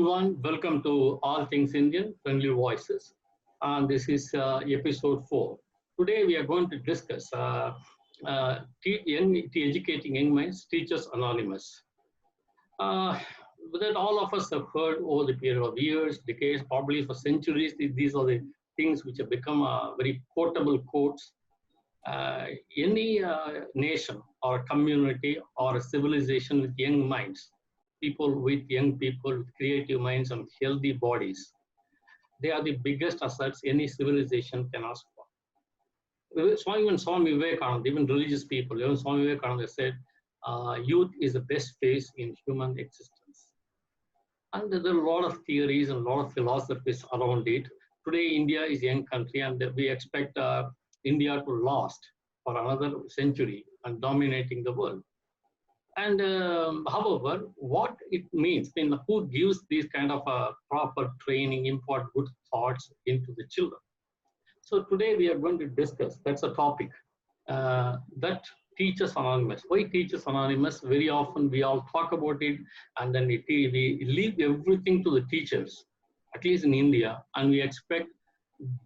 everyone. Welcome to All Things Indian, Friendly Voices. And this is episode 4. Today we are going to discuss educating young minds, Teachers Anonymous. Uh, that all of us have heard over the period of years, decades, probably for centuries. These are the things which have become very quotable quotes. Any nation or community or a civilization with young minds, young people with creative minds and healthy bodies, they are the biggest assets any civilization can ask for. Even Swami Vivekananda, even religious people, even Swami Vivekananda said, youth is the best phase in human existence. And there are a lot of theories and a lot of philosophies around it. Today, India is a young country, and we expect India to last for another century and dominating the world. And however, what it means, who gives these kind of proper training, import good thoughts into the children? So today we are going to discuss, that's a topic, that Teachers Anonymous. Why Teachers Anonymous? Very often we all talk about it and then we leave everything to the teachers, at least in India, and we expect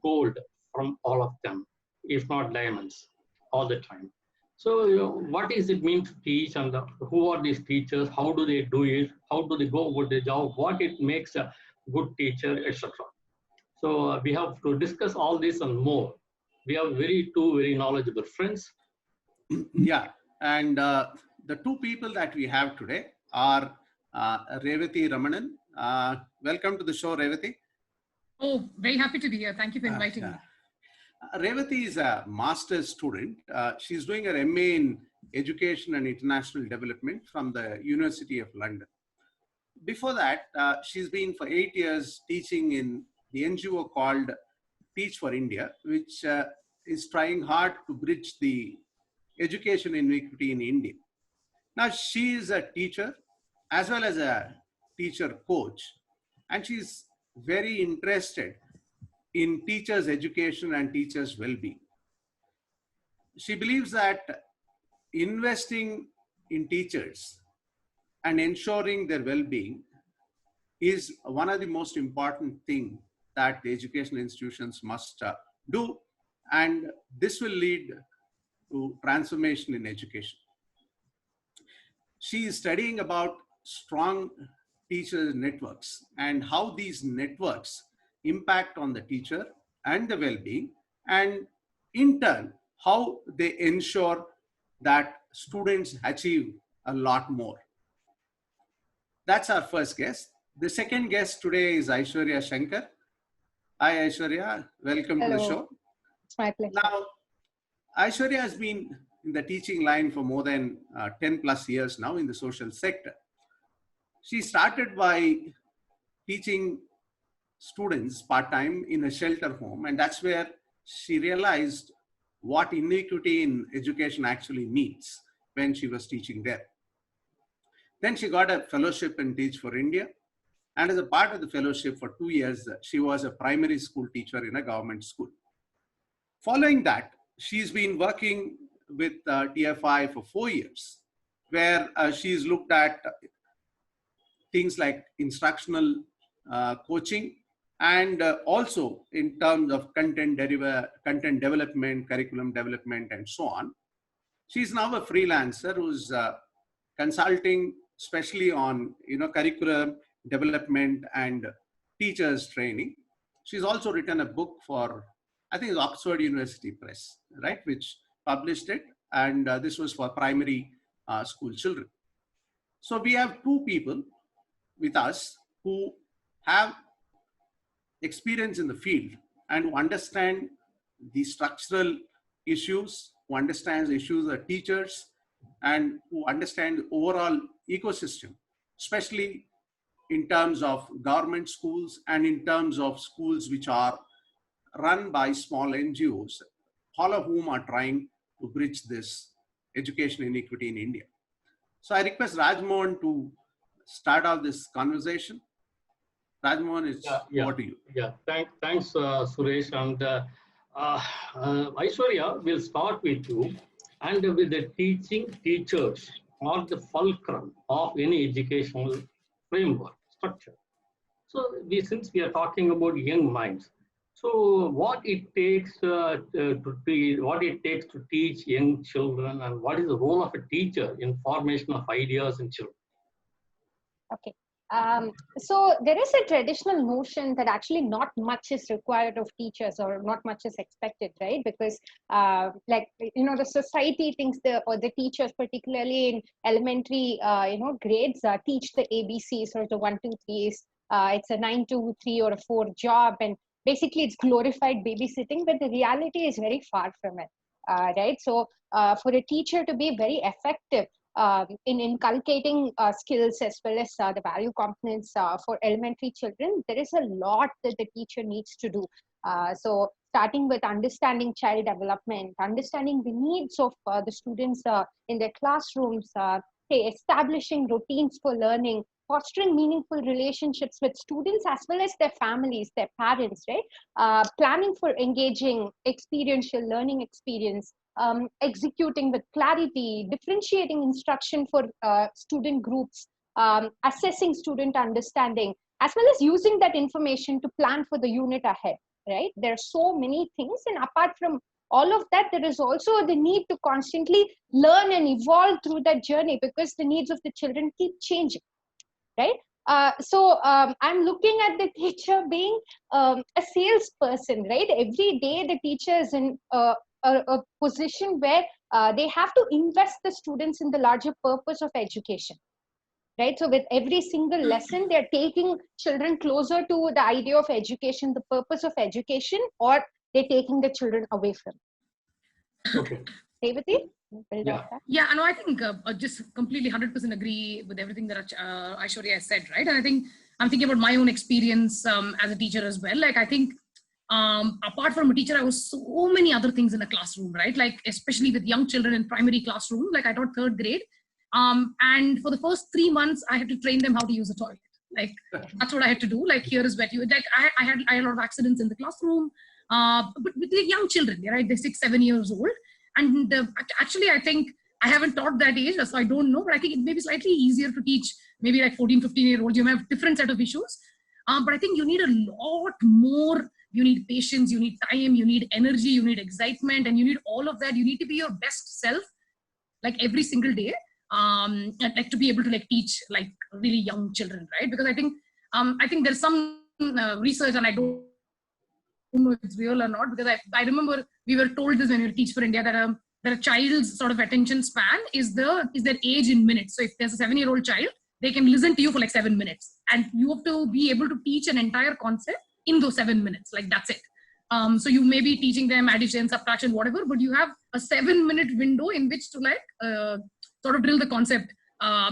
gold from all of them, if not diamonds, all the time. So, what does it mean to teach, and who are these teachers? How do they do it? How do they go about their job? What it makes a good teacher, etc. So, we have to discuss all this and more. We have two very knowledgeable friends. Yeah, and the two people that we have today are Revati Ramanan. Welcome to the show, Revati. Oh, very happy to be here. Thank you for inviting me. Revati is a master's student. She's doing her MA in Education and International Development from the University of London. Before that, she's been for 8 years teaching in the NGO called Teach for India, which is trying hard to bridge the education inequity in India. Now, she is a teacher as well as a teacher coach, and she's very interested in teachers' education and teachers' well-being. She believes that investing in teachers and ensuring their well-being is one of the most important things that the educational institutions must do, and this will lead to transformation in education. She is studying about strong teacher networks and how these networks impact on the teacher and the well-being, and in turn, how they ensure that students achieve a lot more. That's our first guest. The second guest today is Aishwarya Shankar. Hi, Aishwarya. Welcome to the show. It's my pleasure. Now, Aishwarya has been in the teaching line for more than 10 plus years now in the social sector. She started by teaching students part-time in a shelter home, and that's where she realized what inequity in education actually means when she was teaching there. Then she got a fellowship in Teach for India, and as a part of the fellowship for 2 years, she was a primary school teacher in a government school. Following that, she's been working with TFI for 4 years, where she's looked at things like instructional coaching, and also in terms of content development, curriculum development, and so on. She's now a freelancer who's consulting especially on curriculum development and teachers training. She's also written a book for, I think it's Oxford University Press, right, which published it, and this was for primary school children. So we have two people with us who have experience in the field and who understand the structural issues, who understands the issues of teachers, and who understand the overall ecosystem, especially in terms of government schools and in terms of schools which are run by small NGOs, all of whom are trying to bridge this education inequity in India. So I request Rajmohan to start off this conversation. Rajmohan, it's over to you. Yeah, thanks, Suresh. And Aishwarya, we'll start with you. And with the teachers are the fulcrum of any educational framework, structure. So since we are talking about young minds, so what it takes to teach young children, and what is the role of a teacher in formation of ideas in children? Okay. So there is a traditional notion that actually not much is required of teachers, or not much is expected, right? Because the society thinks the teachers, particularly in elementary grades, teach the ABCs or the 1, 2, 3s. It's a 9 to 3 or a 4 job, and basically it's glorified babysitting, but the reality is very far from it, right? So for a teacher to be very effective in inculcating skills as well as the value components for elementary children, there is a lot that the teacher needs to do. So starting with understanding child development, understanding the needs of the students in their classrooms, establishing routines for learning, fostering meaningful relationships with students as well as their families, their parents, right? Planning for engaging experiential learning experience, executing with clarity, differentiating instruction for student groups, assessing student understanding, as well as using that information to plan for the unit ahead, right? There are so many things. And apart from all of that, there is also the need to constantly learn and evolve through that journey, because the needs of the children keep changing, right? So I'm looking at the teacher being a salesperson, right? Every day the teacher is in a position where they have to invest the students in the larger purpose of education, right? So with every single lesson, they're taking children closer to the idea of education, the purpose of education, or they're taking the children away from it. Okay. Revati? Yeah, and I think I just completely 100% agree with everything that Aishwarya has said, right? And I think I'm thinking about my own experience as a teacher as well. Like, I think apart from a teacher, I was so many other things in a classroom, right? Like, especially with young children in primary classroom, like I taught 3rd grade. And for the first 3 months, I had to train them how to use a toilet. Like, that's what I had to do. Like, here is where like, I had a lot of accidents in the classroom, but with the young children, right? They're 6, 7 years old. And actually, I think I haven't taught that age, so I don't know, but I think it may be slightly easier to teach maybe like 14, 15-year-olds. You may have different set of issues, but I think you need a lot more. You need patience, you need time, you need energy, you need excitement, and you need all of that. You need to be your best self, like every single day, and like to be able to like teach like really young children, right? Because I think there's some research, and I don't know if it's real or not, because I remember we were told this when we were Teach for India, that a child's sort of attention span is their age in minutes. So if there's a 7-year-old child, they can listen to you for like 7 minutes, and you have to be able to teach an entire concept in those 7 minutes. Like, that's it. So you may be teaching them addition, subtraction, whatever, but you have a 7-minute window in which to like sort of drill the concept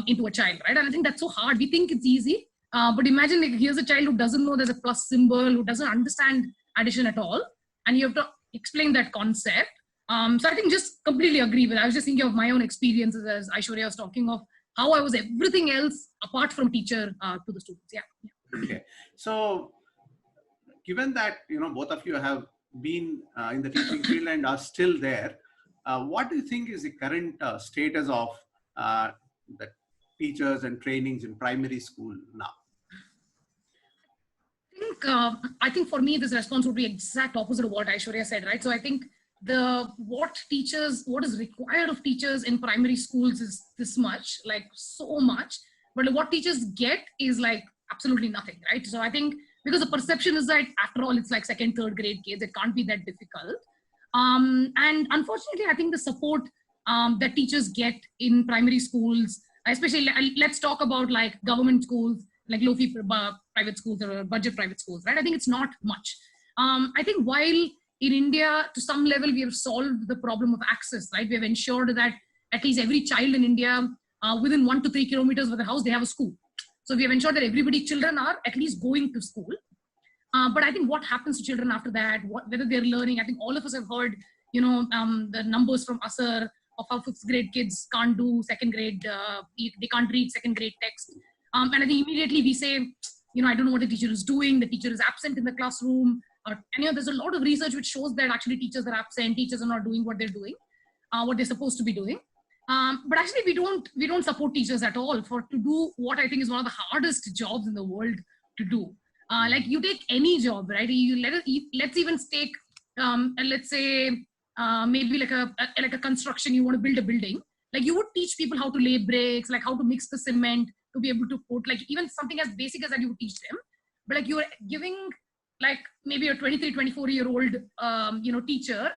into a child, right? And I think that's so hard. We think it's easy, but imagine like, here's a child who doesn't know there's a plus symbol, who doesn't understand addition at all, and you have to explain that concept. So I think just completely agree with. I was just thinking of my own experiences as Aishwarya was talking of how I was everything else apart from teacher to the students. Yeah. Okay. So given that both of you have been in the teaching field and are still there, what do you think is the current status of the teachers and trainings in primary school now? I think for me, this response would be exact opposite of what Aishwarya said, right? So I think what is required of teachers in primary schools is this much, like so much, but what teachers get is like absolutely nothing, right? So I think because the perception is that after all, it's like 2nd, 3rd grade kids, it can't be that difficult. And unfortunately, I think the support that teachers get in primary schools, especially let's talk about like government schools, like low-fee private schools or budget private schools, right? I think it's not much. I think while in India, to some level, we have solved the problem of access, right? We have ensured that at least every child in India, within 1 to 3 kilometers of the house, they have a school. So we have ensured that children are at least going to school. But I think what happens to children after that, whether they're learning, I think all of us have heard, the numbers from ASER of how 5th grade kids can't do 2nd grade, they can't read 2nd grade text. And I think immediately we say, I don't know what the teacher is doing. The teacher is absent in the classroom. And there's a lot of research which shows that actually teachers are absent. Teachers are not doing what they're doing, what they're supposed to be doing. But actually, we don't support teachers at all to do what I think is one of the hardest jobs in the world to do. Like you take any job, right? Let's even take, let's say, maybe like a construction. You want to build a building. Like you would teach people how to lay bricks, like how to mix the cement to be able to put, like even something as basic as that you would teach them. But like you're giving like maybe a 23, 24-year-old, teacher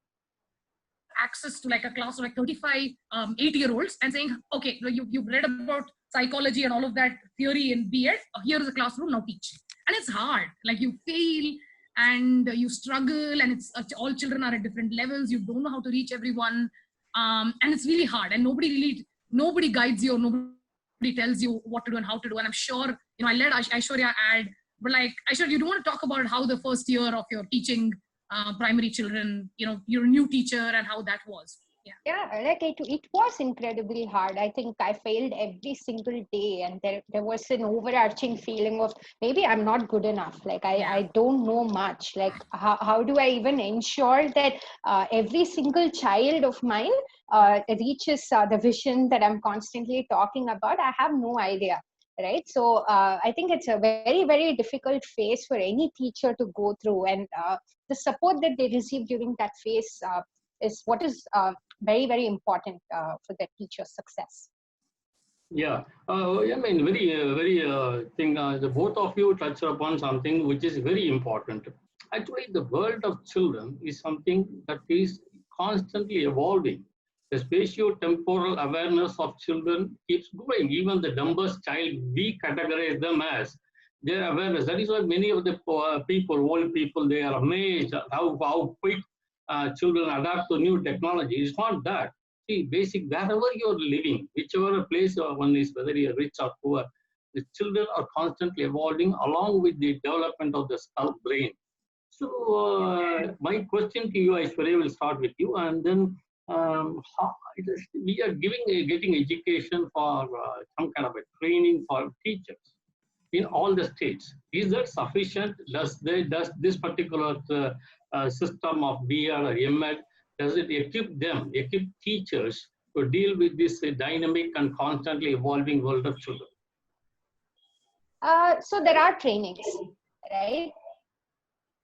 access to like a class of like 35, 8-year-olds and saying, okay, you've read about psychology and all of that theory in B.Ed. Here is a classroom, now teach. And it's hard. Like you fail and you struggle, and it's all children are at different levels. You don't know how to reach everyone. And it's really hard, and nobody guides you, or nobody tells you what to do and how to do. And I'm sure, I let Aishwarya add, but like Aishwarya, you don't want to talk about how the first year of your teaching primary children, you're a new teacher, and how that was. Yeah, like it was incredibly hard. I think I failed every single day, and there was an overarching feeling of maybe I'm not good enough. Like I don't know much. Like how do I even ensure that every single child of mine reaches the vision that I'm constantly talking about? I have no idea. Right. So I think it's a very, very difficult phase for any teacher to go through. And the support that they receive during that phase is what is very, very important for the teacher's success. Yeah, I mean, the both of you touched upon something which is very important. Actually, the world of children is something that is constantly evolving. The spatio-temporal awareness of children keeps growing. Even the dumbest child, we categorize them as their awareness. That is why many of the old people, they are amazed at how quick children adapt to new technology. It's not that. See, wherever you're living, whichever place one is, whether you're rich or poor, the children are constantly evolving along with the development of the skull brain. So my question to you, Aishwarya, will start with you, and then we are getting education for some kind of a training for teachers in all the states. Is that sufficient? Does this particular system of B.Ed or M.Ed, does it equip teachers to deal with this dynamic and constantly evolving world of children? So there are trainings, right?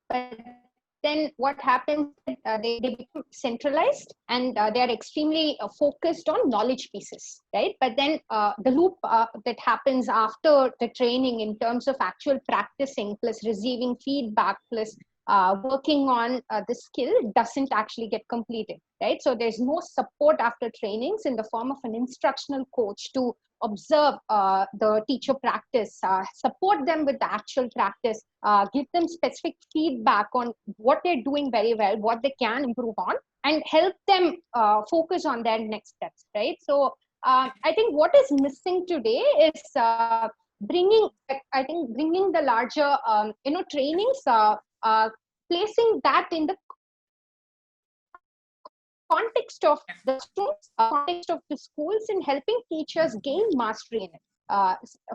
But then what happens, they become centralized, and they are extremely focused on knowledge pieces, right? But then the loop that happens after the training in terms of actual practicing plus receiving feedback plus working on the skill doesn't actually get completed, right? So there's no support after trainings in the form of an instructional coach to observe the teacher practice, support them with the actual practice, give them specific feedback on what they're doing very well, what they can improve on, and help them focus on their next steps, right? So I think what is missing today is bringing the larger, trainings, placing that in the context of the students, context of the schools, and helping teachers gain mastery in it.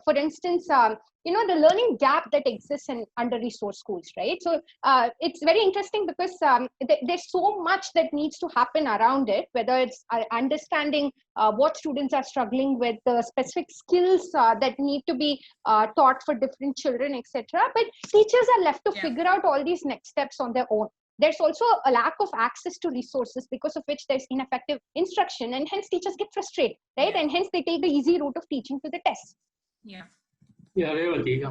For instance, the learning gap that exists in under-resourced schools, right? So it's very interesting because there's so much that needs to happen around it, whether it's understanding what students are struggling with, the specific skills that need to be taught for different children, etc. But teachers are left to figure out all these next steps on their own. There's also a lack of access to resources, because of which there's ineffective instruction, and hence teachers get frustrated, right? And hence they take the easy route of teaching to the test. Yeah, Revati.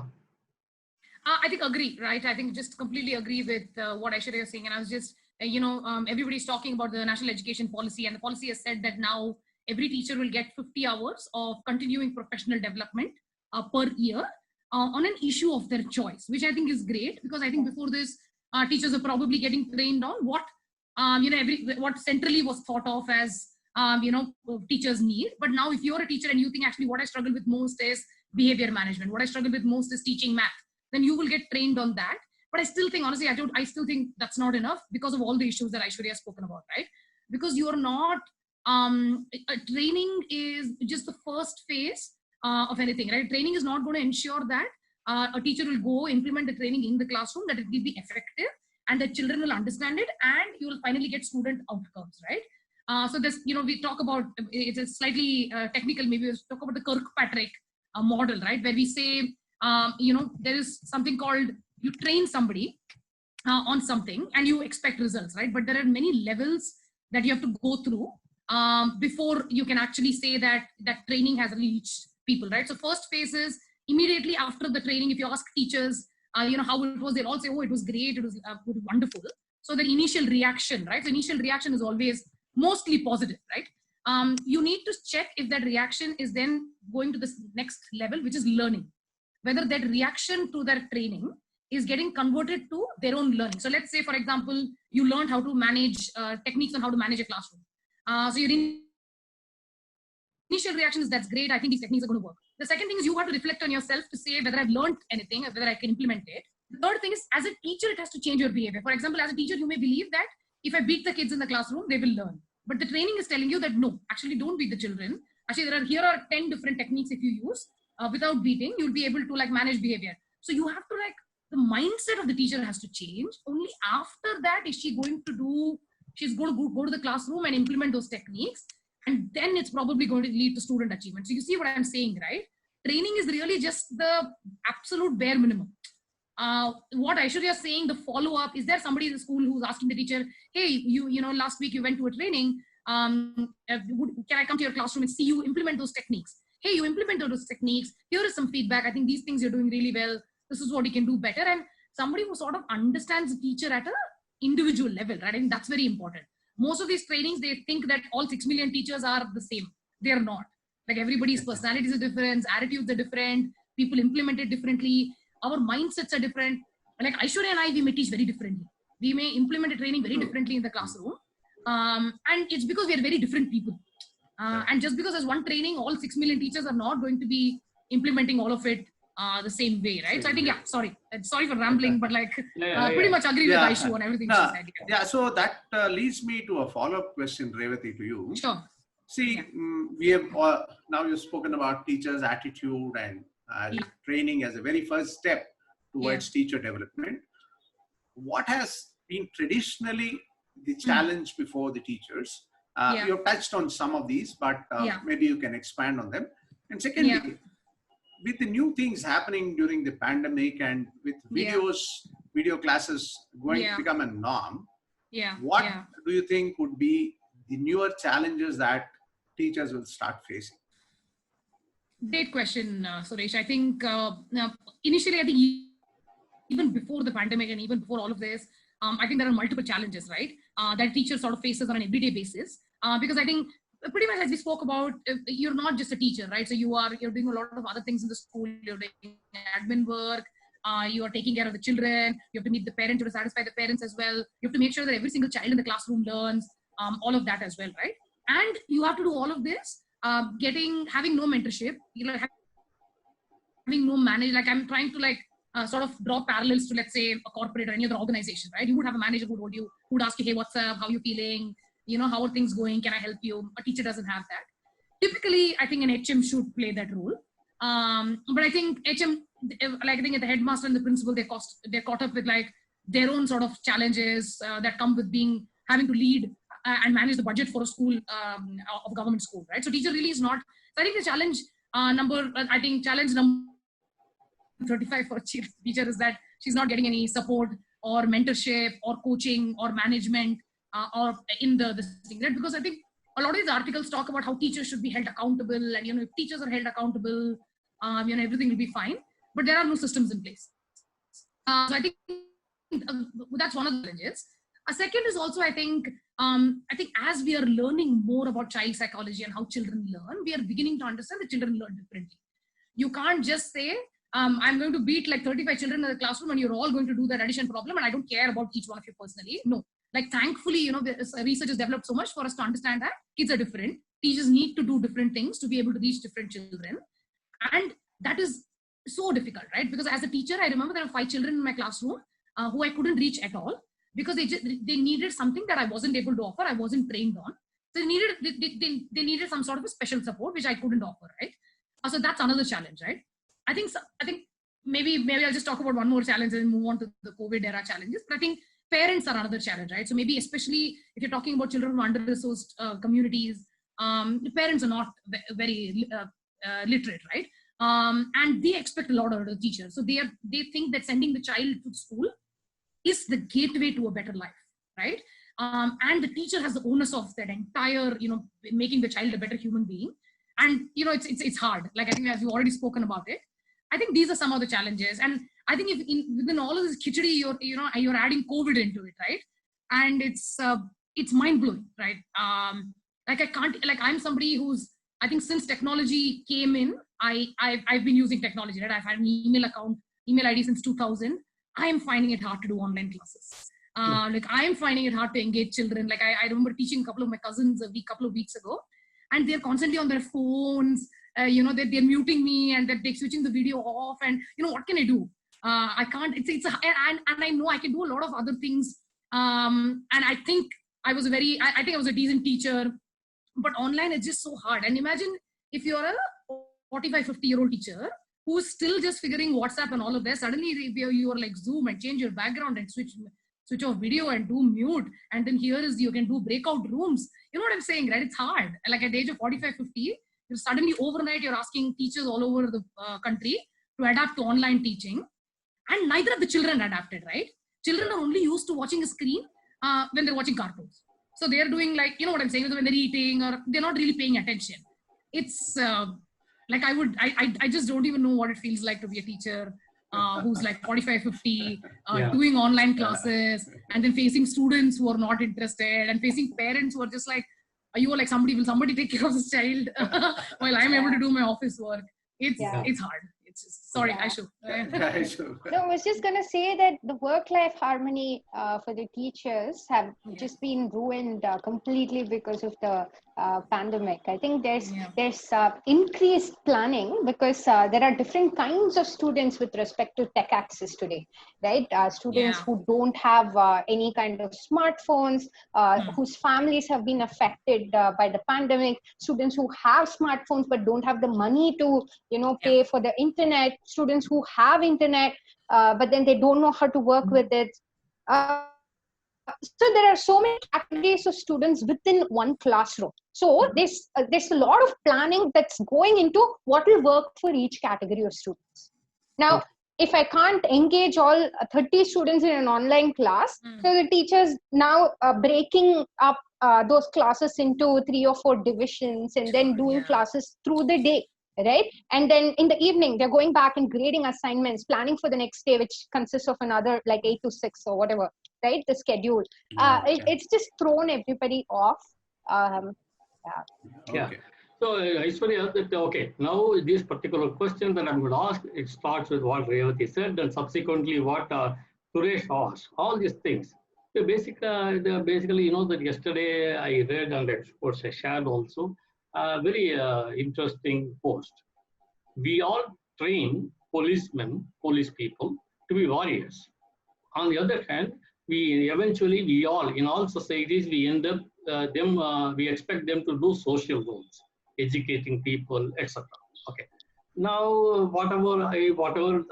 I think agree, right? I think just completely agree with what Aishwarya is saying. And I was just, everybody's talking about the national education policy, and the policy has said that now every teacher will get 50 hours of continuing professional development per year on an issue of their choice, which I think is great, because I think before this, teachers are probably getting trained on what, what centrally was thought of as, teachers need. But now if you're a teacher and you think actually what I struggle with most is behavior management, what I struggle with most is teaching math, then you will get trained on that. But I still think, honestly, I still think that's not enough because of all the issues that Aishwarya has spoken about, right? Because you're not, training is just the first phase of anything, right? Training is not going to ensure that a teacher will go implement the training in the classroom, that it will be effective and the children will understand it, and you will finally get student outcomes, right? So this, we talk about, it's a slightly technical, maybe we'll talk about the Kirkpatrick model, right? Where we say, there is something called, you train somebody on something and you expect results, right? But there are many levels that you have to go through before you can actually say that that training has reached people, right? So first phase is immediately after the training. If you ask teachers, how it was, they'll all say, oh, it was great, it was wonderful. So the initial reaction, right? The initial reaction is always mostly positive, right? You need to check if that reaction is then going to this next level, which is learning. Whether that reaction to their training is getting converted to their own learning. So let's say, for example, you learned how to manage techniques on how to manage a classroom. So your initial reaction is, that's great, I think these techniques are going to work. The second thing is you have to reflect on yourself to say whether I've learned anything, whether I can implement it. The third thing is, as a teacher, it has to change your behavior. For example, as a teacher, you may believe that if I beat the kids in the classroom, they will learn. But the training is telling you that no, actually don't beat the children. Actually, here are 10 different techniques if you use without beating, you'll be able to like manage behavior. So you have to the mindset of the teacher has to change. Only after that is she going to do, she's going to go to the classroom and implement those techniques. And then it's probably going to lead to student achievement. So you see what I'm saying, right? Training is really just the absolute bare minimum. What Aishwarya is saying, the follow-up, is there somebody in the school who's asking the teacher, hey, you know, last week you went to a training, can I come to your classroom and see you implement those techniques? Hey, you implemented those techniques, here is some feedback, I think these things you're doing really well, this is what you can do better. And somebody who sort of understands the teacher at an individual level, right? And that's very important. Most of these trainings, they think that all 6 million teachers are the same. They're not. Like everybody's personalities are different, attitudes are different, people implement it differently, our mindsets are different. Like Aishwarya and I, we may teach very differently. We may implement a training very differently in the classroom. And it's because we are very different people. And just because there's one training, all 6 million teachers are not going to be implementing all of it the same way, right? So I think, sorry for rambling, but like pretty much agree with Aishu on everything she said. Yeah, so that leads me to a follow-up question, Revati, to you. Sure. See, we have now you've spoken about teachers' attitude and training as a very first step towards teacher development. What has been traditionally the challenge before the teachers? You have touched on some of these, but maybe you can expand on them. And secondly, with the new things happening during the pandemic and with video classes going to become a norm, what do you think would be the newer challenges that teachers will start facing? Great question, Suresh. I think initially, I think even before the pandemic and even before all of this, I think there are multiple challenges, right? That teachers sort of faces on an everyday basis. Because I think pretty much as we spoke about, you're not just a teacher, right? So you're doing a lot of other things in the school. You're doing admin work. You are taking care of the children. You have to meet the parents to satisfy the parents as well. You have to make sure that every single child in the classroom learns all of that as well, right? And you have to do all of this, having no mentorship, having no manager. Like I'm trying to sort of draw parallels to, let's say, a corporate or any other organization, right? You would have a manager who would ask you, hey, what's up? How are you feeling? You know, how are things going? Can I help you? A teacher doesn't have that. Typically, I think an HM should play that role. But I think HM, like I think the headmaster and the principal, they're caught up with like their own sort of challenges that come with having to lead and manage the budget for a school, of government school, right? So teacher really is not. So I think the challenge challenge number 35 for a teacher is that she's not getting any support or mentorship or coaching or management or in this thing, right? Because I think a lot of these articles talk about how teachers should be held accountable, and if teachers are held accountable, everything will be fine. But there are no systems in place. So I think that's one of the challenges. A second is also, I think as we are learning more about child psychology and how children learn, we are beginning to understand that children learn differently. You can't just say, I'm going to beat like 35 children in the classroom and you're all going to do that addition problem and I don't care about each one of you personally. No, like thankfully, research has developed so much for us to understand that kids are different. Teachers need to do different things to be able to reach different children. And that is so difficult, right? Because as a teacher, I remember there were 5 children in my classroom who I couldn't reach at all, because they needed something that I wasn't able to offer. I wasn't trained on. So they needed some sort of a special support, which I couldn't offer, right? So that's another challenge, right? I think maybe I'll just talk about one more challenge and move on to the COVID era challenges. But I think parents are another challenge, right? So maybe especially if you're talking about children from under-resourced communities, the parents are not very literate, right? and they expect a lot of the teacher. So they think that sending the child to school is the gateway to a better life, right? And the teacher has the onus of that entire, making the child a better human being. And it's hard. Like, I think as you've already spoken about it, I think these are some of the challenges. And I think if within all of this khichdi, you're adding COVID into it, right? And it's mind blowing, right? Like I can't, like I'm somebody who's, I think since technology came in, I've been using technology, right? I've had an email ID since 2000. I am finding it hard to do online classes. Like I am finding it hard to engage children. Like I remember teaching a couple of my cousins a couple of weeks ago, and they're constantly on their phones. They're muting me and they're switching the video off. And what can I do? I can't. And I know I can do a lot of other things. And I think I was a decent teacher, but online is just so hard. And imagine if you're a 45, 50-year-old teacher who's still just figuring WhatsApp and all of that. Suddenly you are like Zoom and change your background and switch off video and do mute. And then here is, you can do breakout rooms. You know what I'm saying, right? It's hard. Like at the age of 45, 50, you're suddenly overnight, you're asking teachers all over the country to adapt to online teaching. And neither of the children adapted, right? Children are only used to watching a screen when they're watching cartoons. So they're doing like, you know what I'm saying, when they're eating, or they're not really paying attention. It's like I just don't even know what it feels like to be a teacher who's like 45, 50, doing online classes, and then facing students who are not interested, and facing parents who are just like, will somebody take care of this child while I'm able to do my office work? It's hard. It's just, sorry, Aishu. No, I was just going to say that the work-life harmony for the teachers have just been ruined completely because of the pandemic. I think there's increased planning because there are different kinds of students with respect to tech access today, right? Students who don't have any kind of smartphones, whose families have been affected by the pandemic, students who have smartphones but don't have the money to, pay for the internet, students who have internet, but then they don't know how to work with it. So there are so many categories of students within one classroom. So there's a lot of planning that's going into what will work for each category of students. Now, if I can't engage all 30 students in an online class, so the teachers now breaking up those classes into 3 or 4 divisions and then doing classes through the day. Right. And then in the evening, they're going back and grading assignments, planning for the next day, which consists of another like 8 to 6 or whatever, right? The schedule. It's just thrown everybody off. So, Aishwarya, now this particular question that I'm going to ask, it starts with what Revati said, and subsequently what Suresh asked. All these things. So basically, that yesterday I read, and of course I shared also, a very interesting post. We all train police people to be warriors. On the other hand, we all in all societies, we end up we expect them to do social roles, educating people, etc. Okay. Now, whatever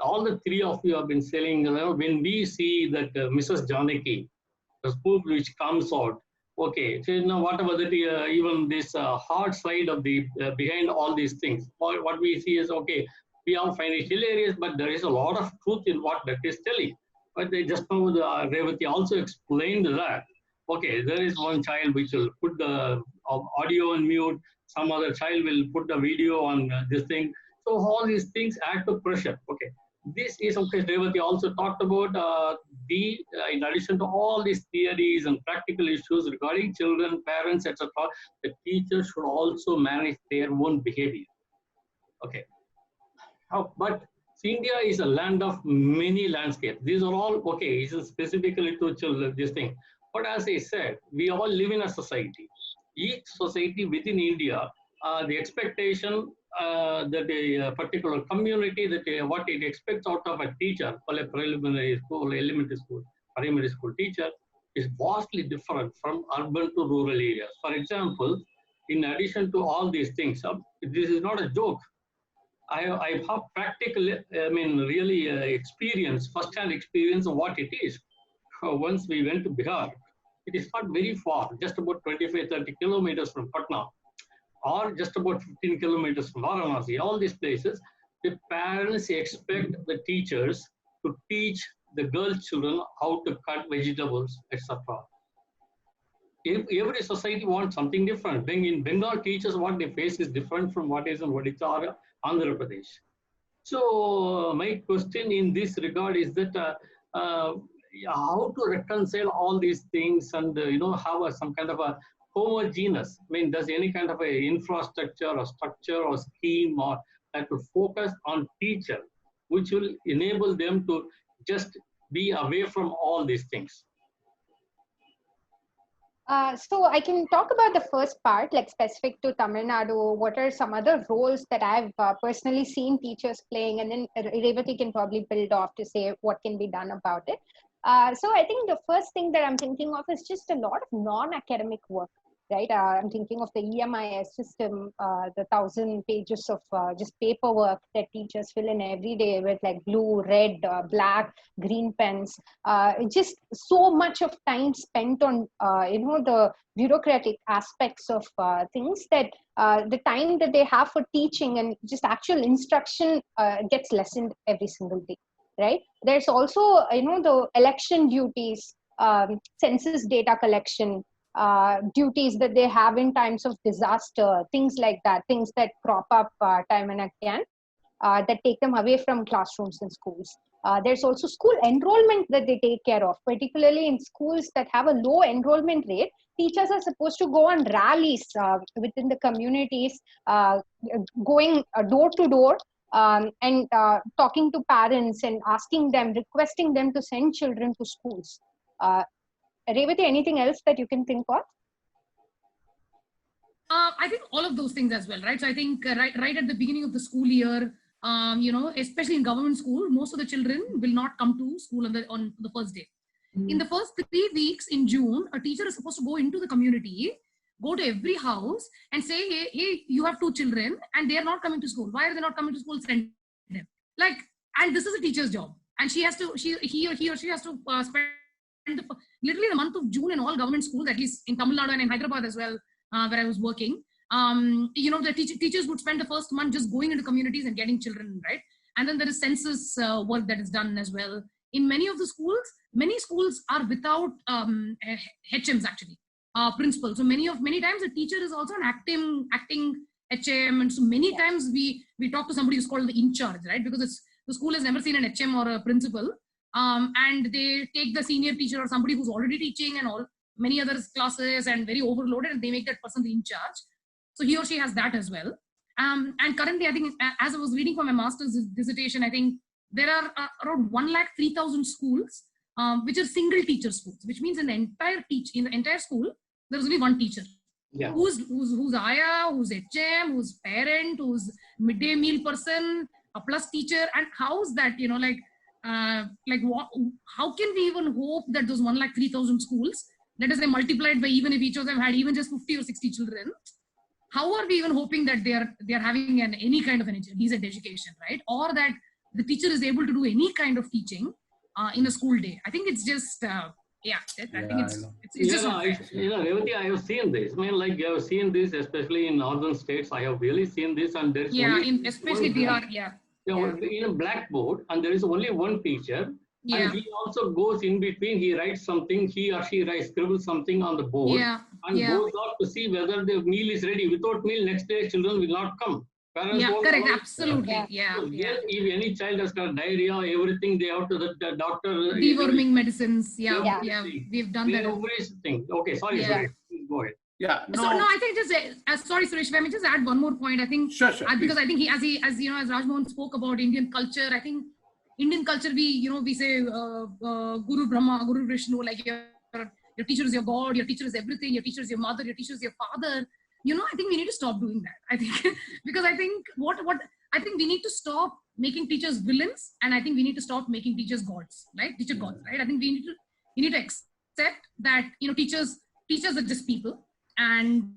all the three of you have been saying, when we see that Mrs. Janaki, the spoof which comes out, okay, so now whatever that even this hard side of the behind all these things, what we see is, okay, we all find it hilarious, but there is a lot of truth in what that is telling. But they just now Revati also explained that, okay, there is one child which will put the audio on mute, some other child will put the video on this thing. So all these things add to pressure. Okay, this is something Revati also talked about. In addition to all these theories and practical issues regarding children, parents, etc., the teachers should also manage their own behavior. Okay, but India is a land of many landscapes. These are all okay. This is specifically to children. This thing, but as I said, we all live in a society. Each society within India, the expectation that a particular community, that what it expects out of a teacher, or a preliminary school, elementary school, primary school teacher, is vastly different from urban to rural areas. For example, in addition to all these things, this is not a joke. I have practical, really experience, first-hand experience of what it is. Once we went to Bihar, it is not very far, just about 25-30 kilometers from Patna, or just about 15 kilometers from Varanasi, all these places. the parents expect the teachers to teach the girl children how to cut vegetables, etc. Every society wants something different. In Bengal, teachers, what they face is different from what is in Odisha or Andhra Pradesh. So my question in this regard is that how to reconcile all these things and have some kind of a homogeneous. I mean, does any kind of a infrastructure or structure or scheme or that will focus on teacher, which will enable them to just be away from all these things? So I can talk about the first part, like specific to Tamil Nadu. What are some other roles that I've personally seen teachers playing, and then Revati can probably build off to say what can be done about it. So I think the first thing that I'm thinking of is just a lot of non-academic work, right? I'm thinking of the EMIS system, the 1,000 pages of just paperwork that teachers fill in every day with like blue, red, black, green pens. Just so much of time spent on, the bureaucratic aspects of things that the time that they have for teaching and just actual instruction gets lessened every single day, right? There's also, the election duties, census data collection, duties that they have in times of disaster, things like that, things that crop up time and again, that take them away from classrooms and schools. There's also school enrollment that they take care of, particularly in schools that have a low enrollment rate. Teachers are supposed to go on rallies within the communities, going door to door, and talking to parents and asking them, requesting them to send children to schools. Revati, anything else that you can think of? I think all of those things as well, right? So I think right at the beginning of the school year, especially in government school, most of the children will not come to school on the first day. In the first 3 weeks in June, a teacher is supposed to go into the community, go to every house and say, hey, you have 2 children and they are not coming to school. Why are they not coming to school? Send them. And this is a teacher's job. And he or she has to spend literally the month of June in all government schools, at least in Tamil Nadu and in Hyderabad as well, where I was working. The teachers would spend the first month just going into communities and getting children, right? And then there is census work that is done as well. In many of the schools, many schools are without HMs actually, principals. So many times the teacher is also an acting HM, and so many times we talk to somebody who's called the in charge, right? Because the school has never seen an HM or a principal. And they take the senior teacher or somebody who's already teaching and many other classes and very overloaded, and they make that person the in charge. So he or she has that as well. And currently, I think, as I was reading for my master's dissertation, I think there are around 103,000 schools, which are single teacher schools, which means in the entire school, there's only one teacher. Yeah. Who's Aya, who's HM, who's parent, who's midday meal person, a plus teacher, and how's that, how can we even hope that those 103,000 schools, that is, they multiplied by, even if each of them had even just 50 or 60 children, how are we even hoping that they are having any kind of decent education, right? Or that the teacher is able to do any kind of teaching in a school day? I think it's just, I think it's just not fair. Revati, I have seen this. I mean, I have seen this, especially in northern states. I have really seen this, and there's especially Bihar, in a blackboard, and there is only one teacher. Yeah. And he also goes in between, he writes something, he or she scribbles something on the board, and goes out to see whether the meal is ready. Without meal, next day children will not come. Parents correct, absolutely. So if any child has got diarrhea, everything, they have to the doctor. Deworming medicines, we've done that. Everything. Okay, sorry, go ahead. Yeah. No. So I think sorry, Suresh, let me just add one more point. I think sure, because I think as Rajmohan spoke about Indian culture, I think Indian culture, we say Guru Brahma, Guru Vishnu, like your teacher is your God, your teacher is everything, your teacher is your mother, your teacher is your father. I think we need to stop doing that. I think because I think I think we need to stop making teachers villains, and I think we need to stop making teachers gods, right? Teacher gods, right? I think we need to accept that teachers are just people, and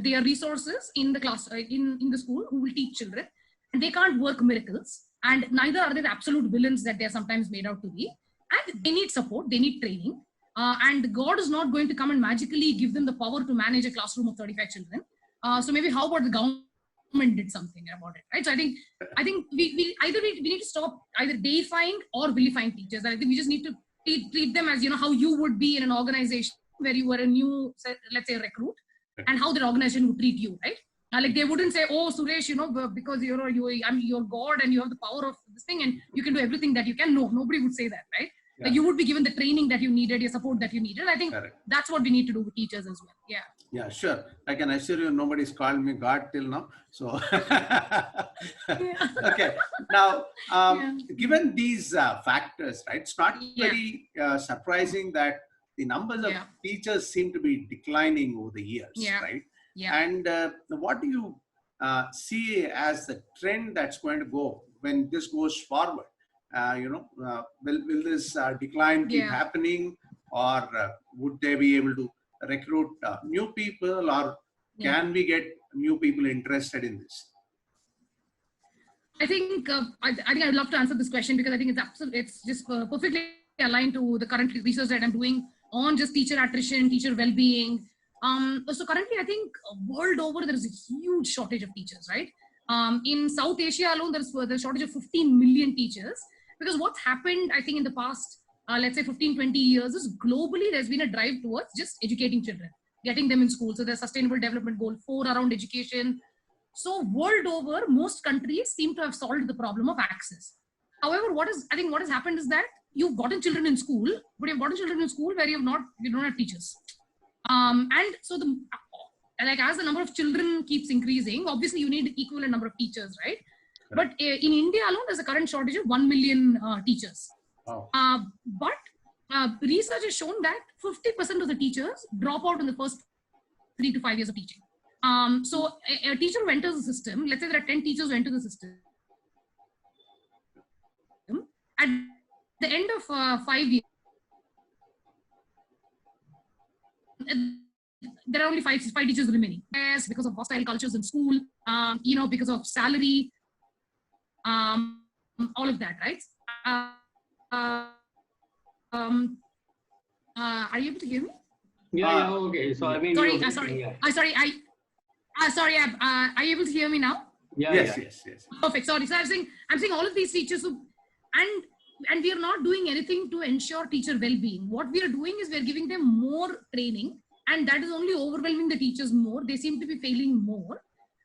they are resources in the class in the school who will teach children, and they can't work miracles. And neither are they the absolute villains that they're sometimes made out to be. And they need support, they need training. And God is not going to come and magically give them the power to manage a classroom of 35 children. So maybe how about the government government did something about it, right? So I think we need to stop either deifying or vilifying teachers. I think we just need to treat them as, you know, how you would be in an organization where you were a new, let's say, recruit, and how the organization would treat you, right? Like they wouldn't say, oh, Suresh, you know, because you're God and you have the power of this thing and you can do everything that you can. No, nobody would say that, right? Yeah. Like you would be given the training that you needed, your support that you needed. I think that's what we need to do with teachers as well. Yeah. Yeah, sure. I can assure you nobody's called me God till now. So, okay. Now, given these factors, right, it's not very surprising that the numbers of teachers seem to be declining over the years, right? Yeah. And what do you see as the trend that's going to go when this goes forward? Will this decline keep happening, or would they be able to recruit new people, or can we get new people interested in this? I think I'd love to answer this question because I think it's just perfectly aligned to the current research that I'm doing on just teacher attrition, teacher well-being. So currently, I think world over there is a huge shortage of teachers, right? In South Asia alone, there's a shortage of 15 million teachers, because what's happened, I think, in the past, let's say 15, 20 years, is globally there's been a drive towards just educating children, getting them in school. So there's Sustainable Development Goal 4 around education. So world over, most countries seem to have solved the problem of access. However, what has happened is that you've gotten children in school, but you've gotten children in school where you don't have teachers. And so as the number of children keeps increasing, obviously you need equivalent number of teachers, right? But in India alone, there's a current shortage of 1 million teachers. Oh. But research has shown that 50% of the teachers drop out in the first 3 to 5 years of teaching. So a teacher who enters the system, let's say there are 10 teachers who enter the system, at the end of 5 years, there are only five teachers remaining. Yes, because of hostile cultures in school, because of salary, all of that, right? Are you able to hear me? Yeah, okay. So I mean, sorry. Are you able to hear me now? Yes. Perfect. Sorry. So I'm saying all of these teachers and we are not doing anything to ensure teacher well-being. What we are doing is we are giving them more training, and that is only overwhelming the teachers more. They seem to be failing more,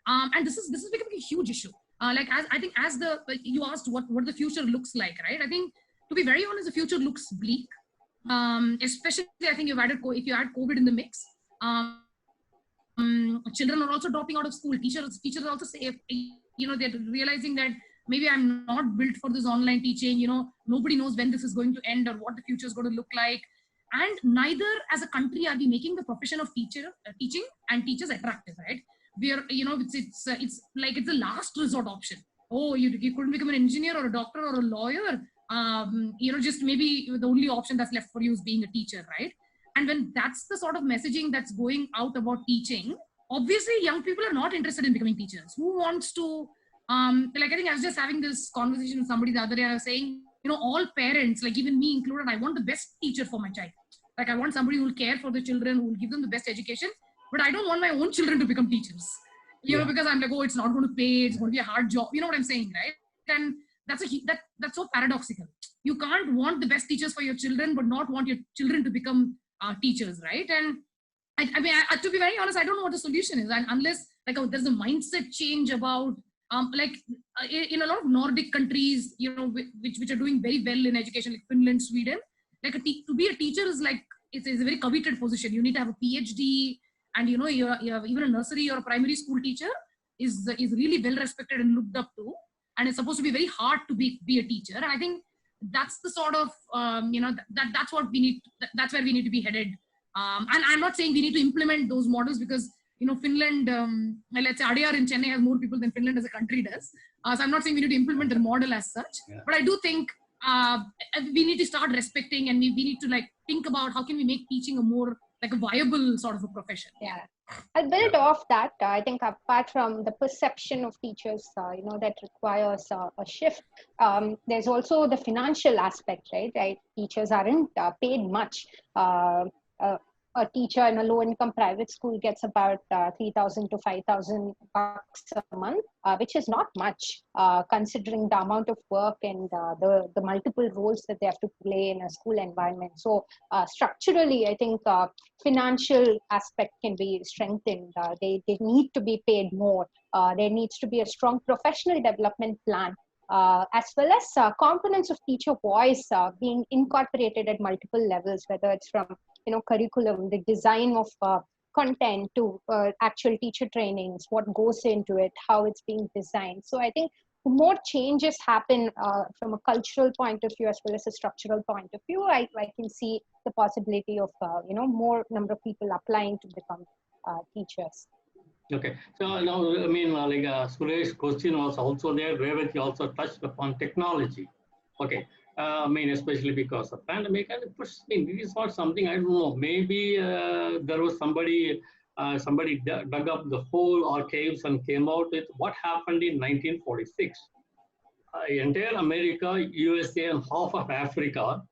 and this is becoming a huge issue. You asked what the future looks like, right? I think, to be very honest, the future looks bleak. Especially, I think if you add COVID in the mix, children are also dropping out of school. Teachers are also say, they're realizing that maybe I'm not built for this online teaching. Nobody knows when this is going to end or what the future is going to look like. And neither as a country are we making the profession of teaching and teachers attractive, right? We are, it's like it's a last resort option. Oh, you couldn't become an engineer or a doctor or a lawyer. Just maybe the only option that's left for you is being a teacher, right? And when that's the sort of messaging that's going out about teaching, obviously young people are not interested in becoming teachers. Who wants to, I think I was just having this conversation with somebody the other day, and I was saying, all parents, like even me included, I want the best teacher for my child. Like I want somebody who will care for the children, who will give them the best education, but I don't want my own children to become teachers, because I'm like, oh, it's not going to pay, it's going to be a hard job. You know what I'm saying, right? And that's so paradoxical. You can't want the best teachers for your children, but not want your children to become teachers, right? And I mean, to be very honest, I don't know what the solution is, and unless there's a mindset change about in a lot of Nordic countries, which are doing very well in education, like Finland, Sweden, to be a teacher is it's a very coveted position. You need to have a PhD, and you have even a nursery or a primary school teacher is really well respected and looked up to, and it's supposed to be very hard to be a teacher. And I think that's the sort of that's what we need. That's where we need to be headed. And I'm not saying we need to implement those models, because Finland, let's say Adyar in Chennai has more people than Finland as a country does. So I'm not saying we need to implement the model as such, but I do think we need to start respecting, and we need to think about how can we make teaching a more a viable sort of a profession. Yeah, I'll build off that. I think apart from the perception of teachers, that requires a shift, there's also the financial aspect, right? Teachers aren't paid much. a teacher in a low-income private school gets about 3,000 to 5,000 bucks a month, which is not much considering the amount of work and the multiple roles that they have to play in a school environment. So structurally, I think financial aspect can be strengthened. They need to be paid more. There needs to be a strong professional development plan. As well as components of teacher voice being incorporated at multiple levels, whether it's from curriculum, the design of content to actual teacher trainings, what goes into it, how it's being designed. So I think more changes happen from a cultural point of view as well as a structural point of view. I can see the possibility of more number of people applying to become teachers. Okay, so now, I mean, Suresh's question was also there. Revati also touched upon technology. Okay, I mean, especially because of pandemic, and it is not something, I don't know, maybe there was somebody dug up the whole archives and came out with what happened in 1946. Entire America, USA, and half of Africa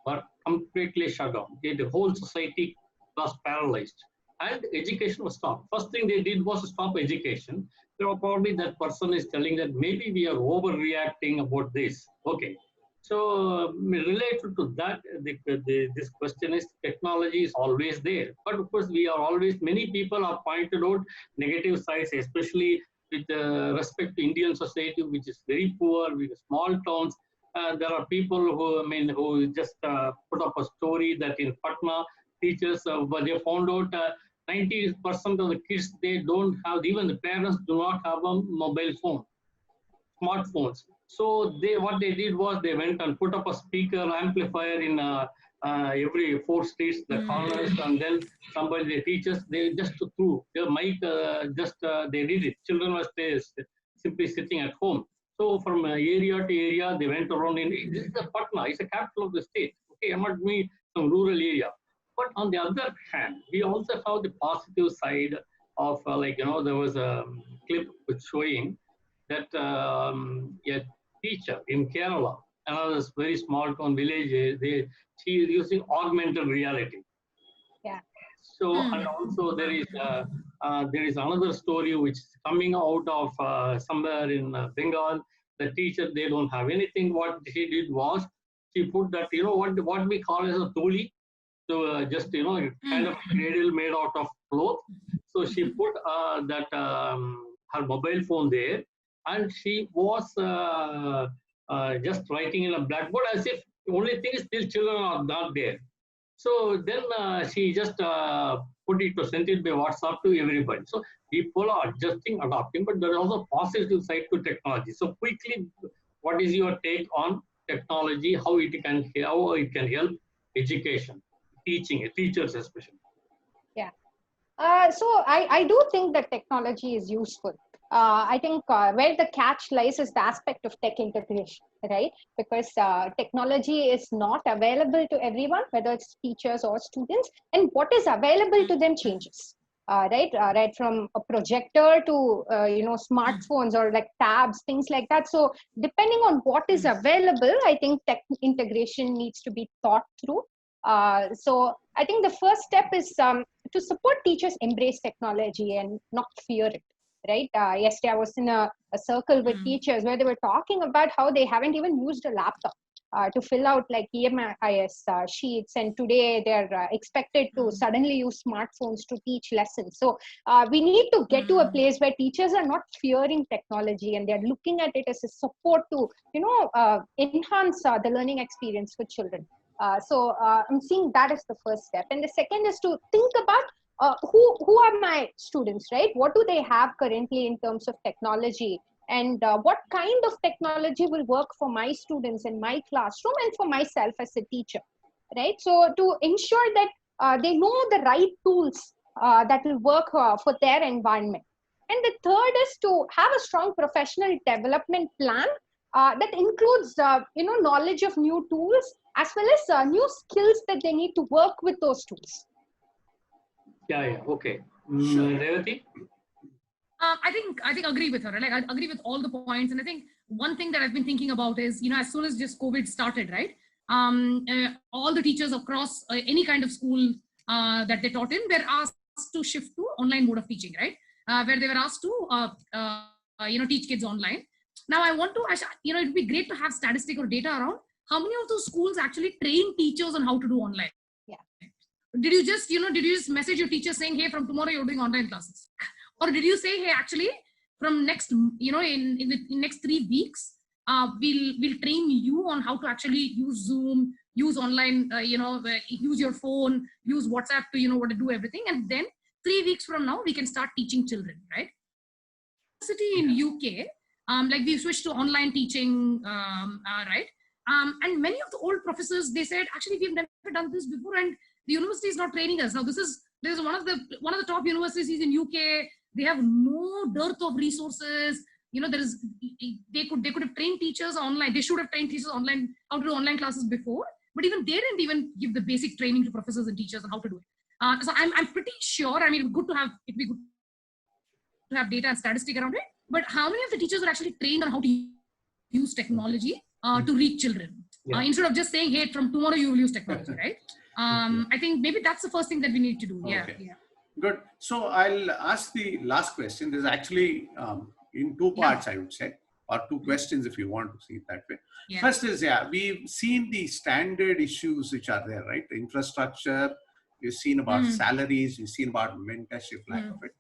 were completely shut down. The whole society was paralyzed. And education was stopped. First thing they did was to stop education. Probably that person is telling that maybe we are overreacting about this. Okay. So related to that, this question is technology is always there. But of course, many people have pointed out negative sides, especially with respect to Indian society, which is very poor, with small towns. There are people who just put up a story that in Patna, teachers, but they found out 90% of the kids, they don't have, even the parents do not have a mobile phone, smartphones. So what they did was they went and put up a speaker amplifier in every 4 streets, the corners, and then the teachers, they just threw their mic, they did it. Children were simply sitting at home. So from area to area, they went around this is the Patna, it's the capital of the state. Okay, I'm not doing some rural area. But on the other hand, we also have the positive side of there was a clip showing that a teacher in Kerala, another very small town village, she is using augmented reality. Yeah. So and also there is another story which is coming out of somewhere in Bengal. The teacher, they don't have anything. What she did was she put that what we call as a toli. So just kind of cradle made out of cloth. So she put her mobile phone there, and she was just writing in a blackboard as if the only thing is still children are not there. So then she just sent it by WhatsApp to everybody. So people are adjusting, adopting, but there is also a positive side to technology. So quickly, what is your take on technology? How it can help education? Teachers especially. Yeah. So I do think that technology is useful. I think where the catch lies is the aspect of tech integration, right? Because technology is not available to everyone, whether it's teachers or students, and what is available to them changes. Right from a projector to smartphones or like tabs, things like that. So depending on what is available, I think tech integration needs to be thought through. So I think the first step is to support teachers embrace technology and not fear it, right? Yesterday I was in a circle with teachers where they were talking about how they haven't even used a laptop to fill out like EMIS sheets, and today they're expected to suddenly use smartphones to teach lessons. So we need to get to a place where teachers are not fearing technology and they're looking at it as a support to enhance the learning experience for children. So I'm seeing that as the first step. And the second is to think about who are my students, right? What do they have currently in terms of technology? And what kind of technology will work for my students in my classroom and for myself as a teacher, right? So to ensure that they know the right tools that will work for their environment. And the third is to have a strong professional development plan that includes, knowledge of new tools as well as new skills that they need to work with those tools. Yeah, okay. Revati? I think agree with her. Like I agree with all the points, and I think one thing that I've been thinking about is as soon as just COVID started, right? All the teachers across any kind of school that they taught in were asked to shift to online mode of teaching, right? Where they were asked to, teach kids online. Now I want to, it'd be great to have statistic or data around how many of those schools actually train teachers on how to do online. Yeah. Did you just message your teacher saying, hey, from tomorrow you're doing online classes? Or did you say, hey, actually from next, in the next 3 weeks, we'll train you on how to actually use Zoom, use online, use your phone, use WhatsApp to, what to do everything. And then 3 weeks from now, we can start teaching children, right? In UK, like we switched to online teaching, right? And many of the old professors, they said, actually, we've never done this before, and the university is not training us. Now, this is one of the top universities in UK. They have no dearth of resources. They could have trained teachers online. They should have trained teachers online how to do online classes before, but even they didn't even give the basic training to professors and teachers on how to do it. So I'm pretty sure. I mean, it'd be good to have data and statistic around it. But how many of the teachers are actually trained on how to use technology to reach children instead of just saying, hey, from tomorrow you will use technology, right? I think maybe that's the first thing that we need to do. Yeah. Okay. Yeah. Good. So I'll ask the last question. There's actually in 2 parts, I would say, or 2 questions if you want to see it that way. Yeah. First is, we've seen the standard issues which are there, right? The infrastructure, we've seen about salaries, we've seen about mentorship, lack of it.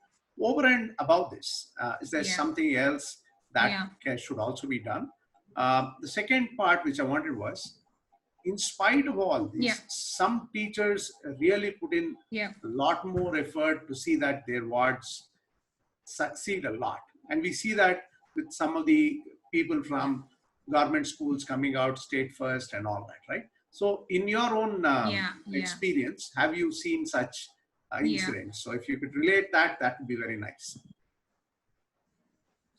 Over and above this, is there something else that should also be done? The second part which I wanted was, in spite of all this, some teachers really put in a lot more effort to see that their wards succeed a lot. And we see that with some of the people from government schools coming out state first and all that, right? So in your own experience, have you seen such incidents? So if you could relate that would be very nice.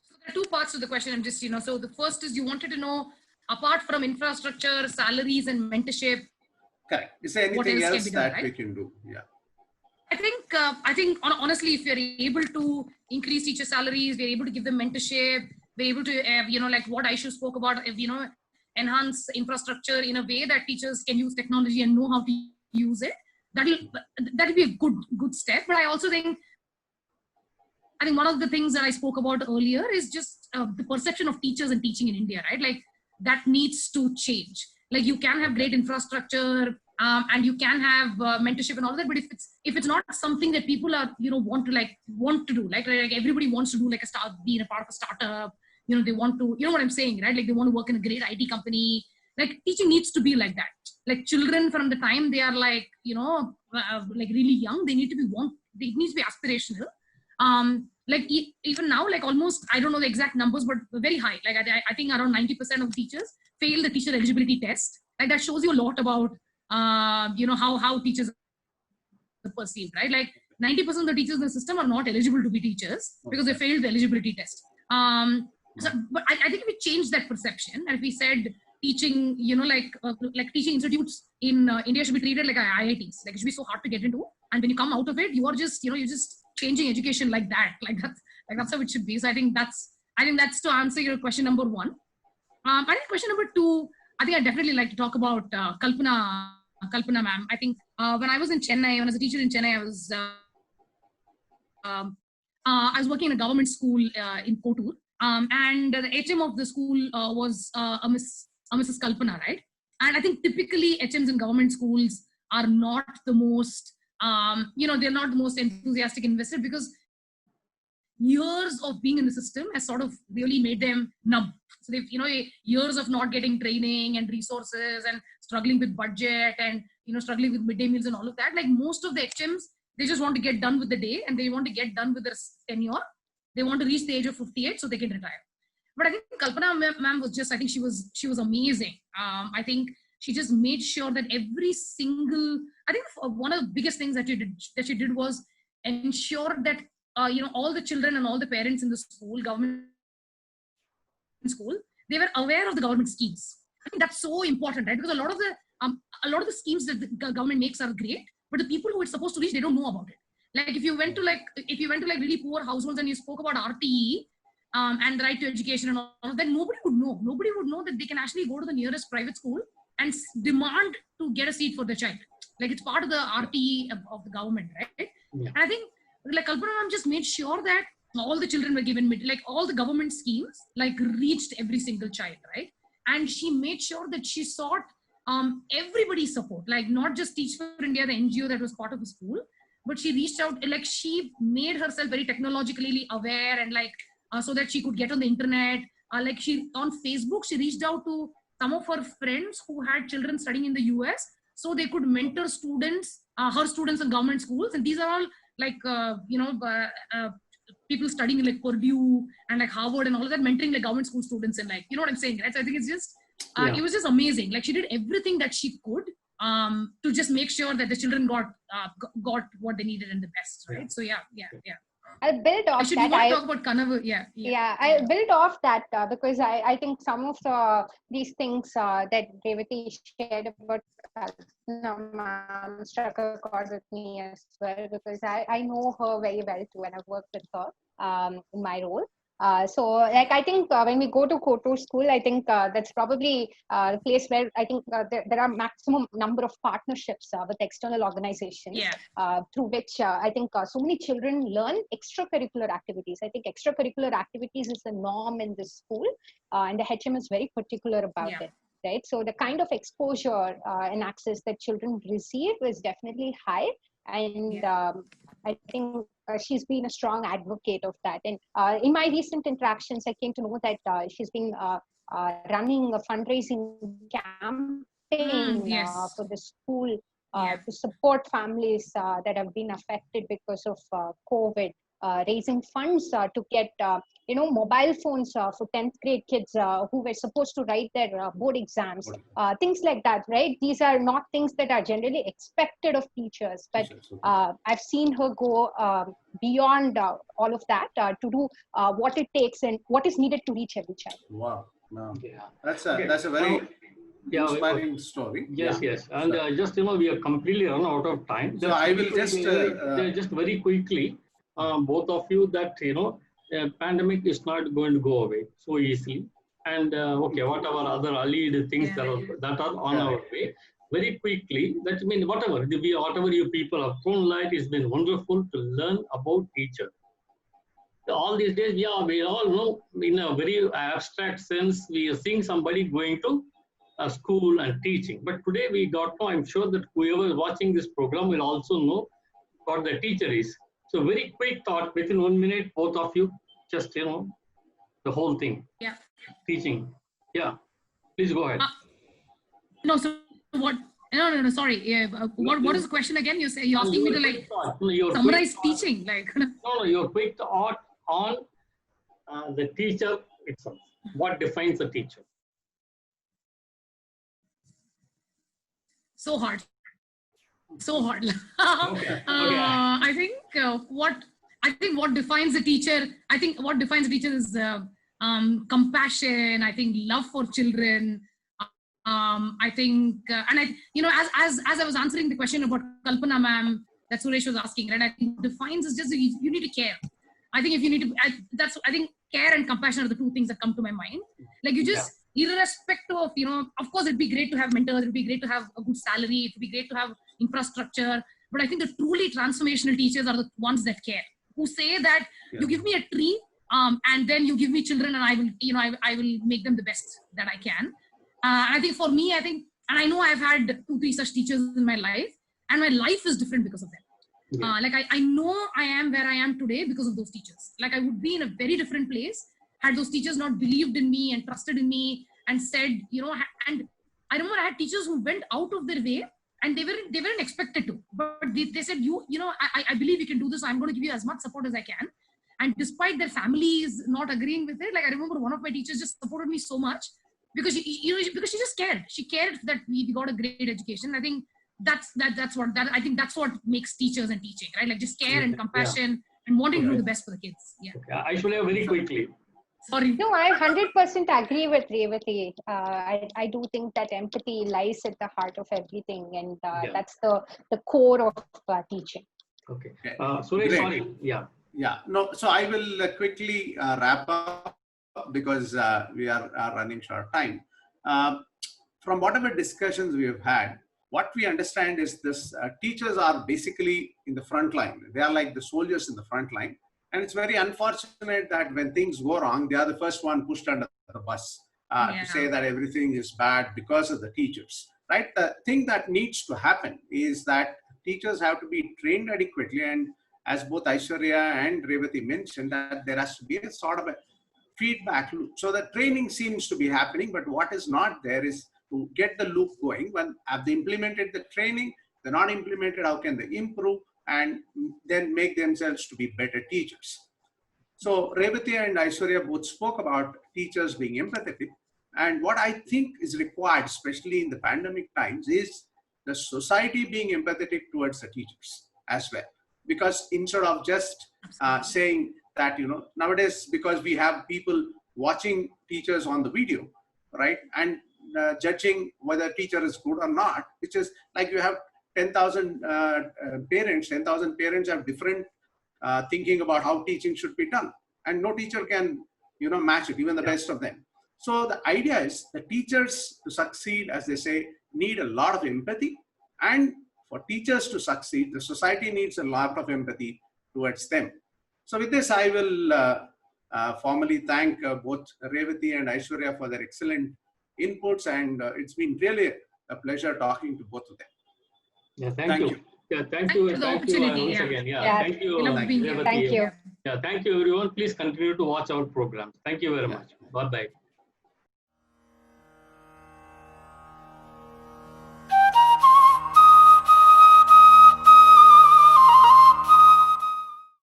So there are 2 parts to the question. I'm just, so the first is you wanted to know, apart from infrastructure, salaries and mentorship. Correct. Is there anything else that we can do? Yeah. I think honestly, if you're able to increase teacher salaries, we're able to give them mentorship, we're able to, like what Aishu spoke about, enhance infrastructure in a way that teachers can use technology and know how to use it. That'll be a good step. But I also think one of the things that I spoke about earlier is just the perception of teachers and teaching in India, right? Like that needs to change. Like you can have great infrastructure and you can have mentorship and all that, but if it's not something that people are want to do, like everybody wants to do, like being a part of a startup, they want to, what I'm saying, right? Like they want to work in a great IT company. Like teaching needs to be like that. Like children from the time they are like really young, they need to it needs to be aspirational. Like even now, like almost, I don't know the exact numbers, but very high. Like I think around 90% of teachers fail the teacher eligibility test. Like that shows you a lot about, how teachers are perceived, right? Like 90% of the teachers in the system are not eligible to be teachers because they failed the eligibility test. But I think if we change that perception and if we said teaching, like teaching institutes in India should be treated like IITs. Like it should be so hard to get into. And when you come out of it, you are just, you're just changing education like that. Like that's how it should be. So I think that's to answer your question number 1. I think question number 2, I think I definitely like to talk about Kalpana ma'am. I think when I was in Chennai, when I was a teacher in Chennai, I was working in a government school in Kotur. And the HM of the school was a Mrs. Kalpana, right? And I think typically HMs in government schools are not the most, they're not the most enthusiastic investor because years of being in the system has sort of really made them numb. So they've, years of not getting training and resources and struggling with budget and, struggling with midday meals and all of that. Like most of the HMs, they just want to get done with the day and they want to get done with their tenure. They want to reach the age of 58 so they can retire. But I think Kalpana ma'am was just, I think she was amazing. I think she just made sure that every single, I think one of the biggest things that she did was ensure that, all the children and all the parents in the school, government school, they were aware of the government schemes. I think that's so important, right? Because a lot of the schemes that the government makes are great, but the people who it's supposed to reach, they don't know about it. Like if you went to really poor households and you spoke about RTE and the right to education and all of that, nobody would know. Nobody would know that they can actually go to the nearest private school and demand to get a seat for their child. Like it's part of the RTE of the government, right? Yeah. And I think like Kalpana ma'am just made sure that all the children were given, like all the government schemes, like reached every single child, right? And she made sure that she sought everybody's support, like not just Teach for India, the NGO that was part of the school, but she reached out, like she made herself very technologically aware and like, so that she could get on the internet. Like she, on Facebook, she reached out to some of her friends who had children studying in the US, so they could mentor students, her students in government schools. And these are all like, people studying in like Purdue and like Harvard and all of that, mentoring like government school students and like, you know what I'm saying, right? So I think it's just, it was just amazing. Like she did everything that she could to just make sure that the children got what they needed and the best, right? So yeah. I'll build off Actually, that. you want to talk about Kanavu? Yeah, I'll build off that because I think some of these things that Revati shared about struck a chord with me as well, because I know her very well too, and I've worked with her in my role. So like I think when we go to Kotur school, I think that's probably the place where I think there are maximum number of partnerships with external organizations through which I think so many children learn extracurricular activities. I think extracurricular activities is the norm in this school, and the HM is very particular about it. Right, so the kind of exposure and access that children receive is definitely high, and I think she's been a strong advocate of that. And in my recent interactions, I came to know that she's been running a fundraising campaign for the school to support families that have been affected because of COVID, raising funds to get mobile phones for 10th grade kids who were supposed to write their board exams, things like that, right? These are not things that are generally expected of teachers, but I've seen her go beyond all of that to do what it takes and what is needed to reach every child. Wow. That's a very inspiring story. Yes. And just, we are completely run out of time. So I will just very quickly, both of you, that, pandemic is not going to go away so easily. And whatever other allied things that are on our way, very quickly, that means whatever you people have thrown light, it's been wonderful to learn about teachers. All these days, we all know in a very abstract sense, we are seeing somebody going to a school and teaching. But today we got to, I'm sure that whoever is watching this program will also know what the teacher is. So very quick thought, within 1 minute, both of you, just, the whole thing. Yeah. Teaching. Yeah. Please go ahead. No, so what? No, sorry. What is the question again? You're asking me to like summarize teaching, like. No, your quick thought on the teacher itself. What defines a teacher? So hard. Okay. I think what defines a teacher. I think what defines a teacher is compassion. I think love for children. I think, as I was answering the question about Kalpana ma'am that Suresh was asking, right? I think defines is just you need to care. I think if you need to, I think care and compassion are the two things that come to my mind. Like you just, irrespective of, of course it'd be great to have mentors, it'd be great to have a good salary, it'd be great to have infrastructure. But I think the truly transformational teachers are the ones that care, who say that you give me a tree, and then you give me children, and I will, I will make them the best that I can. I think for me, and I know I've had 2-3 such teachers in my life, and my life is different because of them. Like I know I am where I am today because of those teachers. Like I would be in a very different place had those teachers not believed in me and trusted in me and said, and I remember I had teachers who went out of their way, and they weren't expected to, but they said, I believe you can do this. I'm going to give you as much support as I can. And despite their families not agreeing with it, like I remember one of my teachers just supported me so much because she just cared. She cared that we got a great education. I think that's what makes teachers and teaching, right? Like just care and compassion and wanting to do the best for the kids. Yeah. I should have very quickly. Sorry. No, I 100% agree with Revati. I do think that empathy lies at the heart of everything, and that's the core of teaching. Okay. Suresh, sorry. Yeah. No, so I will quickly wrap up because we are running short time. From whatever discussions we have had, what we understand is this, teachers are basically in the front line. They are like the soldiers in the front line. And it's very unfortunate that when things go wrong, they are the first one pushed under the bus to say that everything is bad because of the teachers, right? The thing that needs to happen is that teachers have to be trained adequately. And as both Aishwarya and Revati mentioned, that there has to be a sort of a feedback loop. So the training seems to be happening, but what is not there is to get the loop going. When have they implemented the training, they're not implemented, how can they improve and then make themselves to be better teachers? So Revati and Aishwarya both spoke about teachers being empathetic. And what I think is required, especially in the pandemic times, is the society being empathetic towards the teachers as well. Because instead of just saying that, you know, nowadays, because we have people watching teachers on the video, right? And judging whether teacher is good or not, which is like you have 10,000 parents, 10,000 parents have different thinking about how teaching should be done. And no teacher can, you know, match it, even the best of them. So the idea is the teachers to succeed, as they say, need a lot of empathy. And for teachers to succeed, the society needs a lot of empathy towards them. So with this, I will formally thank both Revati and Aishwarya for their excellent inputs. And it's been really a pleasure talking to both of them. Yeah, thank you. Yeah, thank you. Thank you once again. Yeah, thank you. Thank you. Yeah, thank you everyone. Please continue to watch our programs. Thank you very much. Bye-bye.